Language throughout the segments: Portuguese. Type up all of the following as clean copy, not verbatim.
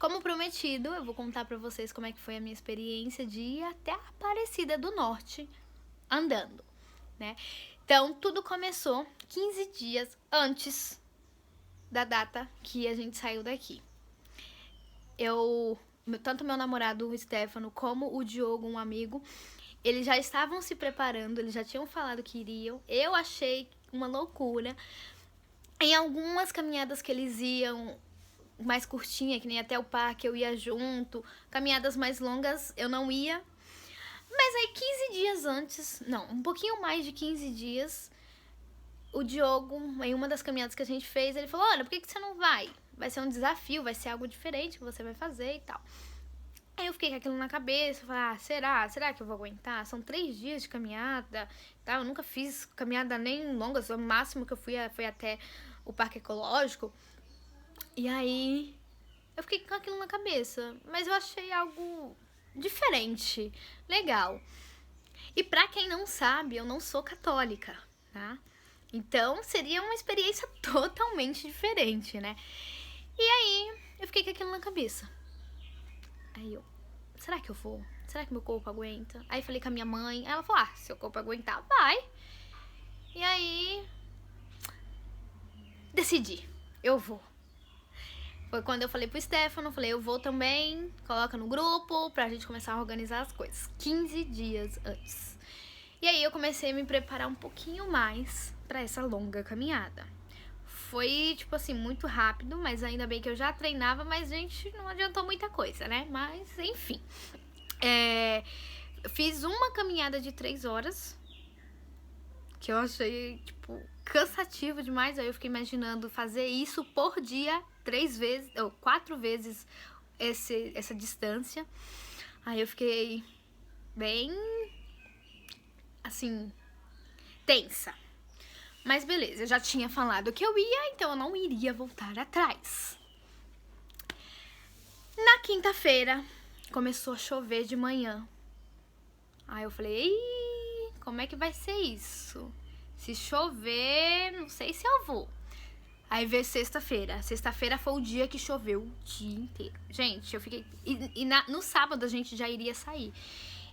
como prometido, eu vou contar pra vocês como é que foi a minha experiência de ir até a Aparecida do Norte andando, né? Então, tudo começou 15 dias antes da data que a gente saiu daqui. Tanto meu namorado, o Stefano, como o Diogo, um amigo, eles já estavam se preparando, eles já tinham falado que iriam. Eu achei uma loucura. Em algumas caminhadas que eles iam mais curtinha, que nem até o parque, eu ia junto. Caminhadas mais longas, eu não ia. Mas aí 15 dias antes, não, um pouquinho mais de 15 dias, o Diogo, em uma das caminhadas que a gente fez, ele falou, olha, por que você não vai? Vai ser um desafio, vai ser algo diferente que você vai fazer e tal. Aí eu fiquei com aquilo na cabeça, falei, será que eu vou aguentar? São 3 dias de caminhada, tá? Eu nunca fiz caminhada nem longa, o máximo que eu fui foi até o Parque Ecológico. E aí eu fiquei com aquilo na cabeça, mas eu achei algo diferente, legal. E pra quem não sabe, eu não sou católica, tá? Então seria uma experiência totalmente diferente, né? E aí eu fiquei com aquilo na cabeça. Aí eu, será que eu vou? Será que meu corpo aguenta? Aí falei com a minha mãe, ela falou, seu corpo aguentar, vai. E aí decidi, eu vou. Foi quando eu falei pro Stefano, falei, eu vou também, coloca no grupo pra gente começar a organizar as coisas. 15 dias antes. E aí eu comecei a me preparar um pouquinho mais pra essa longa caminhada. Foi, tipo assim, muito rápido, mas ainda bem que eu já treinava, mas, gente, não adiantou muita coisa, né? Mas, enfim. Eu fiz uma caminhada de 3 horas, que eu achei, tipo, cansativo demais. Aí eu fiquei imaginando fazer isso por dia, 3 vezes, ou 4 vezes essa distância. Aí eu fiquei bem, assim, tensa. Mas beleza, eu já tinha falado que eu ia, então eu não iria voltar atrás. Na quinta-feira, começou a chover de manhã. Aí eu falei, como é que vai ser isso? Se chover, não sei se eu vou. Aí veio sexta-feira. Sexta-feira foi o dia que choveu o dia inteiro. Gente, eu fiquei... no sábado a gente já iria sair.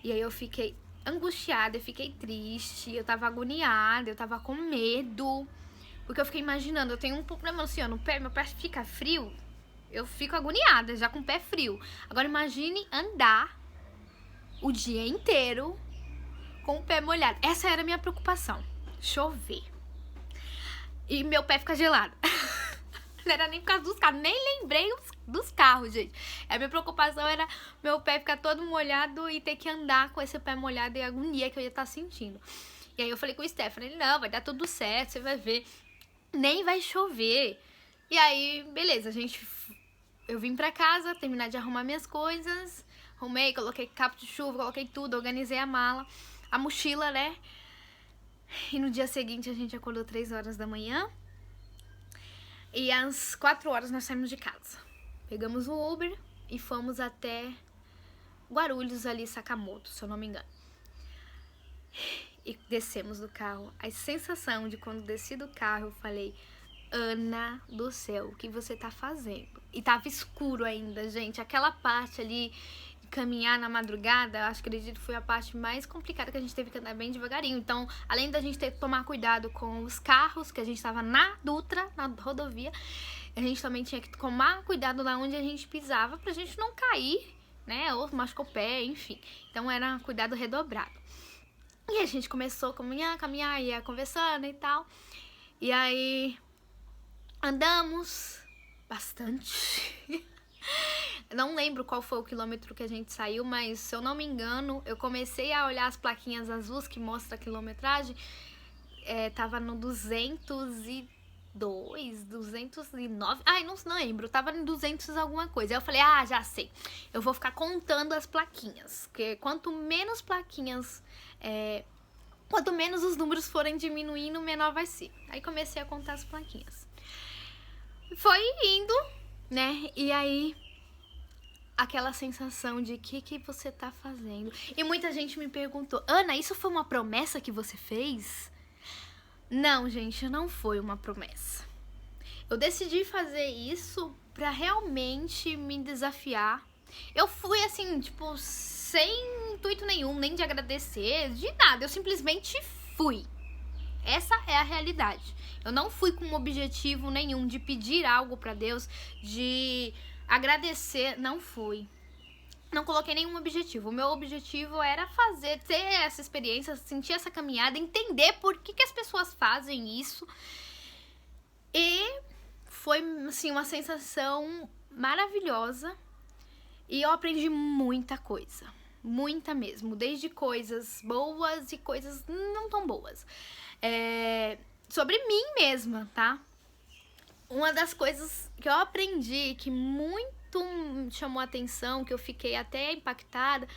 E aí eu fiquei angustiada, eu fiquei triste, eu tava agoniada, eu tava com medo. Porque eu fiquei imaginando, eu tenho um problema assim, ó, no pé, meu pé fica frio, eu fico agoniada, já com o pé frio. Agora imagine andar o dia inteiro com o pé molhado. Essa era a minha preocupação, chover. E meu pé fica gelado. Não era nem por causa dos carros, nem lembrei dos carros, gente. A minha preocupação era meu pé ficar todo molhado e ter que andar com esse pé molhado e a agonia que eu ia estar sentindo. E aí eu falei com o Stefano, ele, não, vai dar tudo certo, você vai ver, nem vai chover. E aí, beleza, eu vim pra casa, terminar de arrumar minhas coisas, arrumei, coloquei capa de chuva, coloquei tudo, organizei a mala, a mochila, né? E no dia seguinte a gente acordou 3 horas da manhã. E às 4 horas nós saímos de casa. Pegamos o Uber e fomos até Guarulhos, ali, Sakamoto, se eu não me engano. E descemos do carro. A sensação de quando desci do carro, eu falei, Ana do céu, o que você tá fazendo? E tava escuro ainda, gente. Aquela parte ali, caminhar na madrugada, acredito que foi a parte mais complicada, que a gente teve que andar bem devagarinho. Então, além da gente ter que tomar cuidado com os carros, que a gente tava na Dutra, na rodovia, a gente também tinha que tomar cuidado lá onde a gente pisava pra gente não cair, né, ou machucar o pé, enfim. Então era cuidado redobrado. E a gente começou a caminhar, ia conversando e tal. E aí andamos bastante. Não lembro qual foi o quilômetro que a gente saiu, mas se eu não me engano, eu comecei a olhar as plaquinhas azuis que mostra a quilometragem, tava no 202, 209, não lembro, tava em 200 alguma coisa. Aí eu falei, já sei, eu vou ficar contando as plaquinhas, porque quanto menos plaquinhas, quanto menos os números forem diminuindo, menor vai ser. Aí comecei a contar as plaquinhas. Foi indo, né, e aí aquela sensação de que você tá fazendo. E muita gente me perguntou, Ana, isso foi uma promessa que você fez? Não, gente, não foi uma promessa. Eu decidi fazer isso pra realmente me desafiar. Eu fui assim, tipo, sem intuito nenhum, nem de agradecer, de nada. Eu simplesmente fui. Essa é a realidade. Eu não fui com objetivo nenhum de pedir algo pra Deus, de agradecer, não fui. Não coloquei nenhum objetivo. O meu objetivo era ter essa experiência, sentir essa caminhada, entender por que as pessoas fazem isso. E foi, assim, uma sensação maravilhosa. E eu aprendi muita coisa. Muita mesmo. Desde coisas boas e coisas não tão boas. Sobre mim mesma, tá? Uma das coisas que eu aprendi, que muito me chamou a atenção, que eu fiquei até impactada,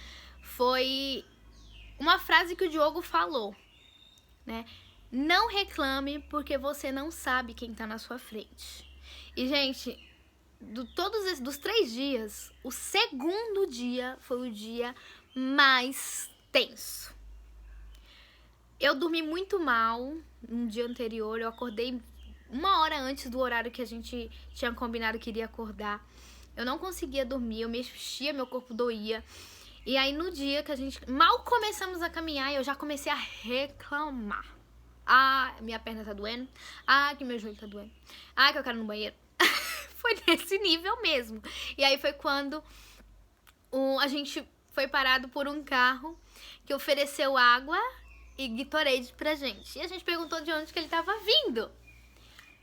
foi uma frase que o Diogo falou, né? Não reclame porque você não sabe quem tá na sua frente. E, gente, dos 3 dias, o segundo dia foi o dia mais tenso. Eu dormi muito mal no dia anterior, eu acordei 1 hora antes do horário que a gente tinha combinado que iria acordar. Eu não conseguia dormir, eu mexia, meu corpo doía. E aí no dia que a gente mal começamos a caminhar, eu já comecei a reclamar. Ah, minha perna tá doendo. Ah, que meu joelho tá doendo. Ah, que eu quero ir no banheiro. Foi nesse nível mesmo. E aí foi quando a gente foi parado por um carro que ofereceu água e Gatorade pra gente. E a gente perguntou de onde que ele tava vindo.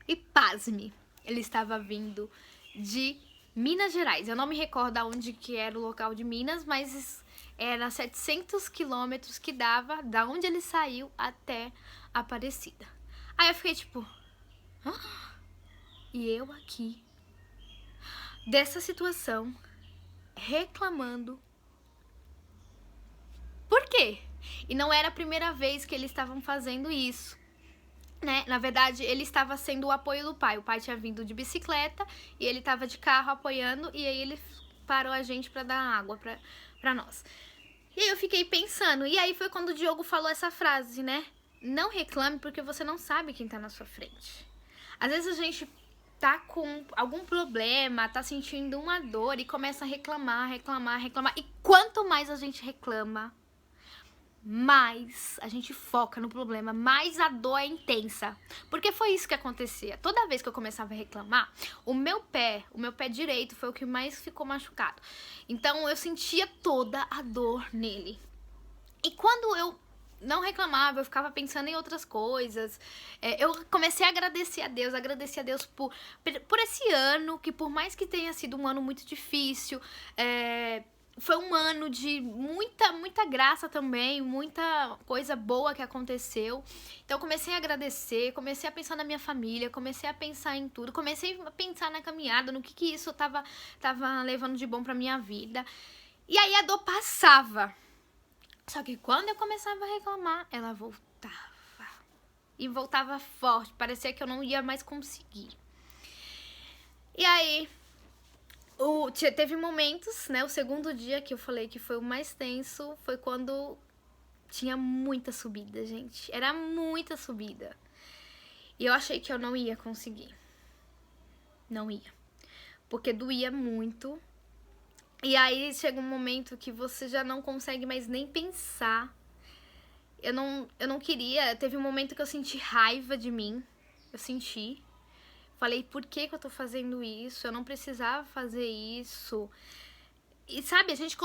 E pasme, ele estava vindo de Minas Gerais. Eu não me recordo aonde que era o local de Minas, mas era 700 quilômetros que dava da onde ele saiu até Aparecida. Aí eu fiquei tipo... Ah? E eu aqui, dessa situação, reclamando. Por quê? E não era a primeira vez que eles estavam fazendo isso, né? Na verdade, ele estava sendo o apoio do pai. O pai tinha vindo de bicicleta e ele estava de carro apoiando, e aí ele parou a gente pra dar água pra nós. E aí eu fiquei pensando, e aí foi quando o Diogo falou essa frase, né? Não reclame porque você não sabe quem tá na sua frente. Às vezes a gente tá com algum problema, tá sentindo uma dor e começa a reclamar. E quanto mais a gente reclama, mais a gente foca no problema, mais a dor é intensa. Porque foi isso que acontecia. Toda vez que eu começava a reclamar, o meu pé direito foi o que mais ficou machucado. Então eu sentia toda a dor nele. E quando eu não reclamava, eu ficava pensando em outras coisas. Eu comecei a agradecer a Deus por esse ano, que por mais que tenha sido um ano muito difícil, foi um ano de muita graça também, muita coisa boa que aconteceu. Então eu comecei a agradecer, comecei a pensar na minha família, comecei a pensar em tudo, comecei a pensar na caminhada, no que isso tava levando de bom pra minha vida. E aí a dor passava. Só que quando eu começava a reclamar, ela voltava. E voltava forte, parecia que eu não ia mais conseguir. E aí... teve momentos, né? O segundo dia que eu falei que foi o mais tenso foi quando tinha muita subida, gente. Era muita subida. E eu achei que eu não ia conseguir. Não ia. Porque doía muito. E aí chega um momento que você já não consegue mais nem pensar. Eu não queria. Teve um momento que eu senti raiva de mim. Eu senti. Falei, por que eu tô fazendo isso? Eu não precisava fazer isso. E sabe, a gente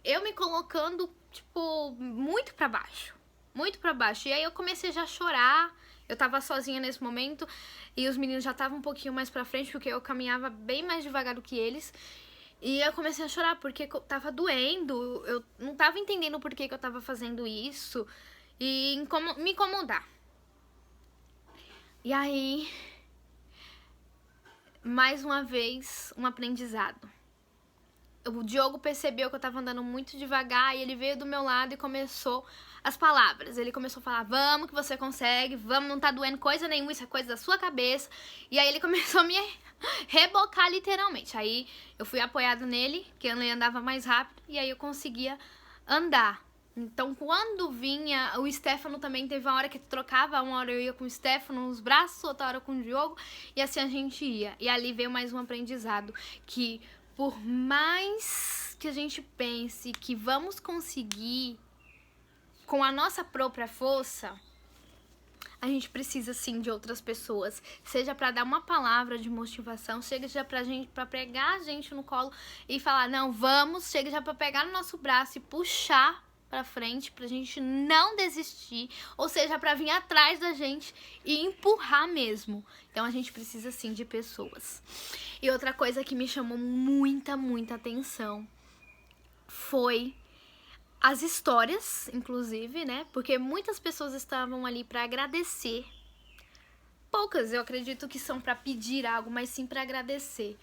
eu me colocando, tipo, muito pra baixo. Muito pra baixo. E aí eu comecei já a chorar. Eu tava sozinha nesse momento. E os meninos já estavam um pouquinho mais pra frente, porque eu caminhava bem mais devagar do que eles. E eu comecei a chorar, porque tava doendo. Eu não tava entendendo por que eu tava fazendo isso. E me incomodar. E aí... mais uma vez, um aprendizado. O Diogo percebeu que eu tava andando muito devagar e ele veio do meu lado e começou as palavras. Ele começou a falar, vamos que você consegue, vamos, não tá doendo coisa nenhuma, isso é coisa da sua cabeça. E aí ele começou a me rebocar literalmente. Aí eu fui apoiada nele, que ele andava mais rápido, e aí eu conseguia andar. Então, quando vinha, o Stefano também teve uma hora que trocava, uma hora eu ia com o Stefano nos braços, outra hora com o Diogo, e assim a gente ia. E ali veio mais um aprendizado, que por mais que a gente pense que vamos conseguir com a nossa própria força, a gente precisa sim de outras pessoas, seja para dar uma palavra de motivação, seja para pegar a gente no colo e falar, não, vamos, seja já para pegar no nosso braço e puxar pra frente, pra gente não desistir, ou seja, pra vir atrás da gente e empurrar mesmo. Então a gente precisa sim de pessoas. E outra coisa que me chamou muita atenção foi as histórias, inclusive, né? Porque muitas pessoas estavam ali pra agradecer. Poucas, eu acredito que são pra pedir algo, mas sim pra agradecer.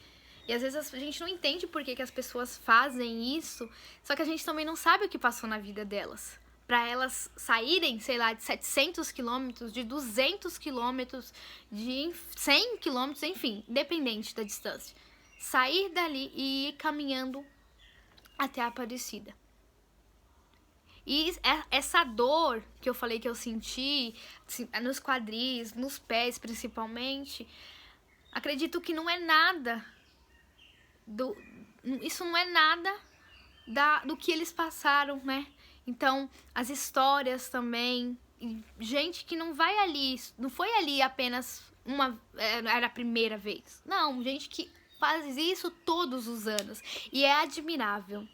E às vezes a gente não entende por que as pessoas fazem isso, só que a gente também não sabe o que passou na vida delas. Pra elas saírem, sei lá, de 700 quilômetros, de 200 quilômetros, de 100 quilômetros, enfim, independente da distância. Sair dali e ir caminhando até a Aparecida. E essa dor que eu falei que eu senti, assim, nos quadris, nos pés principalmente, acredito que não é nada isso não é nada do que eles passaram, né? Então, as histórias também, gente que não vai ali, não foi ali apenas era a primeira vez. Não, gente que faz isso todos os anos. E é admirável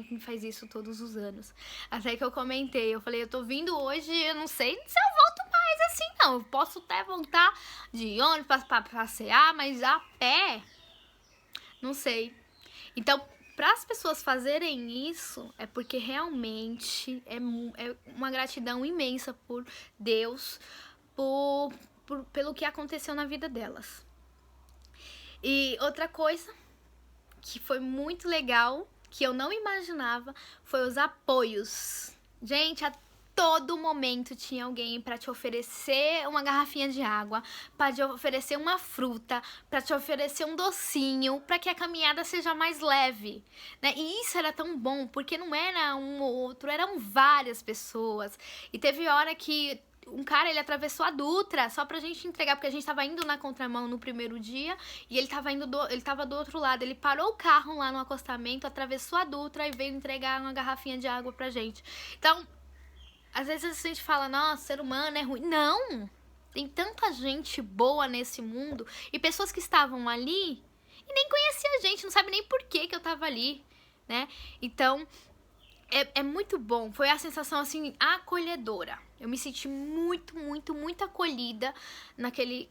quem faz isso todos os anos. Até que eu comentei, eu falei, eu tô vindo hoje, eu não sei se eu volto mais assim, não. Eu posso até voltar de ônibus pra passear, mas a pé, não sei. Então, para as pessoas fazerem isso, é porque realmente é uma gratidão imensa por Deus, pelo que aconteceu na vida delas. E outra coisa que foi muito legal, que eu não imaginava, foi os apoios. Gente, a todo momento tinha alguém para te oferecer uma garrafinha de água, para te oferecer uma fruta, para te oferecer um docinho, para que a caminhada seja mais leve, né? E isso era tão bom, porque não era um ou outro, eram várias pessoas. E teve hora que um cara, ele atravessou a Dutra só pra gente entregar, porque a gente tava indo na contramão no primeiro dia e ele tava do outro lado. Ele parou o carro lá no acostamento, atravessou a Dutra e veio entregar uma garrafinha de água pra gente. Então, às vezes a gente fala, nossa, ser humano é ruim. Não! Tem tanta gente boa nesse mundo e pessoas que estavam ali e nem conhecia a gente, não sabe nem por que eu tava ali, né? Então, é muito bom. Foi a sensação, assim, acolhedora. Eu me senti muito acolhida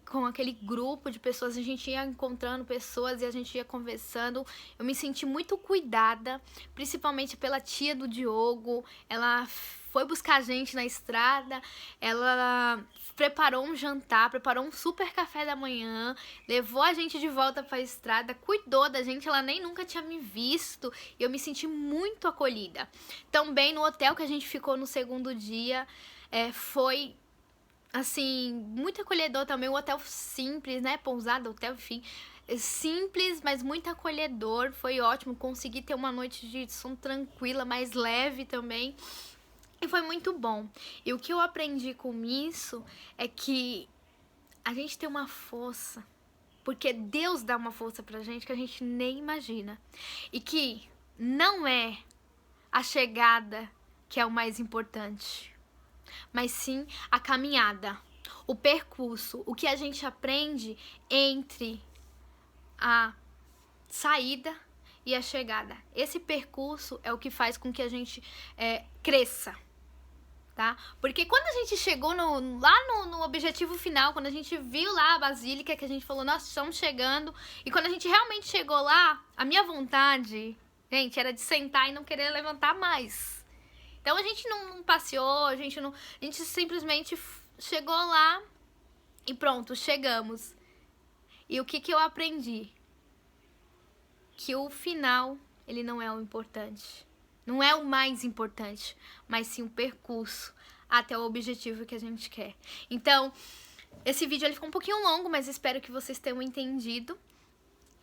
com aquele grupo de pessoas. A gente ia encontrando pessoas e a gente ia conversando. Eu me senti muito cuidada, principalmente pela tia do Diogo. Ela foi buscar a gente na estrada, ela preparou um jantar, preparou um super café da manhã, levou a gente de volta pra estrada, cuidou da gente, ela nem nunca tinha me visto, e eu me senti muito acolhida. Também no hotel que a gente ficou no segundo dia, foi, assim, muito acolhedor também, um hotel simples, né, pousada, hotel, enfim, simples, mas muito acolhedor, foi ótimo, consegui ter uma noite de sono tranquila, mais leve também. E foi muito bom. E o que eu aprendi com isso é que a gente tem uma força, porque Deus dá uma força pra gente que a gente nem imagina. E que não é a chegada que é o mais importante, mas sim a caminhada, o percurso, o que a gente aprende entre a saída e a chegada. Esse percurso é o que faz com que a gente cresça. Tá? Porque quando a gente chegou lá no objetivo final, quando a gente viu lá a Basílica, que a gente falou, nós estamos chegando, e quando a gente realmente chegou lá, a minha vontade, gente, era de sentar e não querer levantar mais. Então a gente não passeou, a gente simplesmente chegou lá e pronto, chegamos. E o que eu aprendi? Que o final, ele não é o importante. Não é o mais importante, mas sim o percurso até o objetivo que a gente quer. Então, esse vídeo ele ficou um pouquinho longo, mas espero que vocês tenham entendido.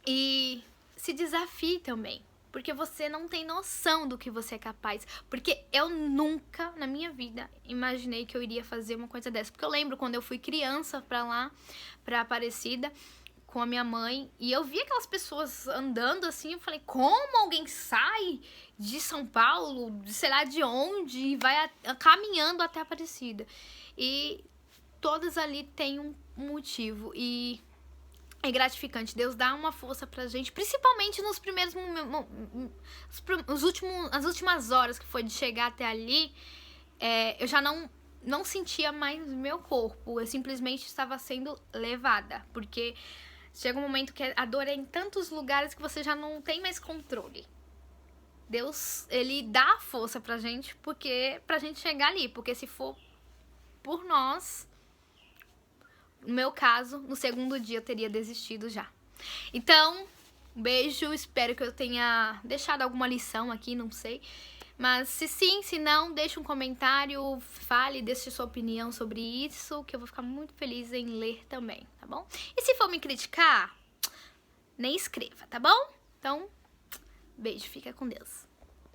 E se desafie também. Porque você não tem noção do que você é capaz. Porque eu nunca, na minha vida, imaginei que eu iria fazer uma coisa dessa. Porque eu lembro quando eu fui criança pra lá, pra Aparecida, com a minha mãe, e eu vi aquelas pessoas andando assim, eu falei, como alguém sai de São Paulo, de sei lá de onde, e vai caminhando até Aparecida? E todas ali têm um motivo, e é gratificante. Deus dá uma força pra gente, principalmente nos primeiros as últimas horas que foi de chegar até ali. Eu já não sentia mais meu corpo, eu simplesmente estava sendo levada, porque chega um momento que a dor é em tantos lugares que você já não tem mais controle. Deus, ele dá a força pra gente, pra gente chegar ali, porque se for por nós, no meu caso, no segundo dia eu teria desistido já. Então, um beijo, espero que eu tenha deixado alguma lição aqui, não sei. Mas se sim, se não, deixa um comentário, fale, deixe sua opinião sobre isso, que eu vou ficar muito feliz em ler também, tá bom? E se for me criticar, nem escreva, tá bom? Então, beijo, fica com Deus.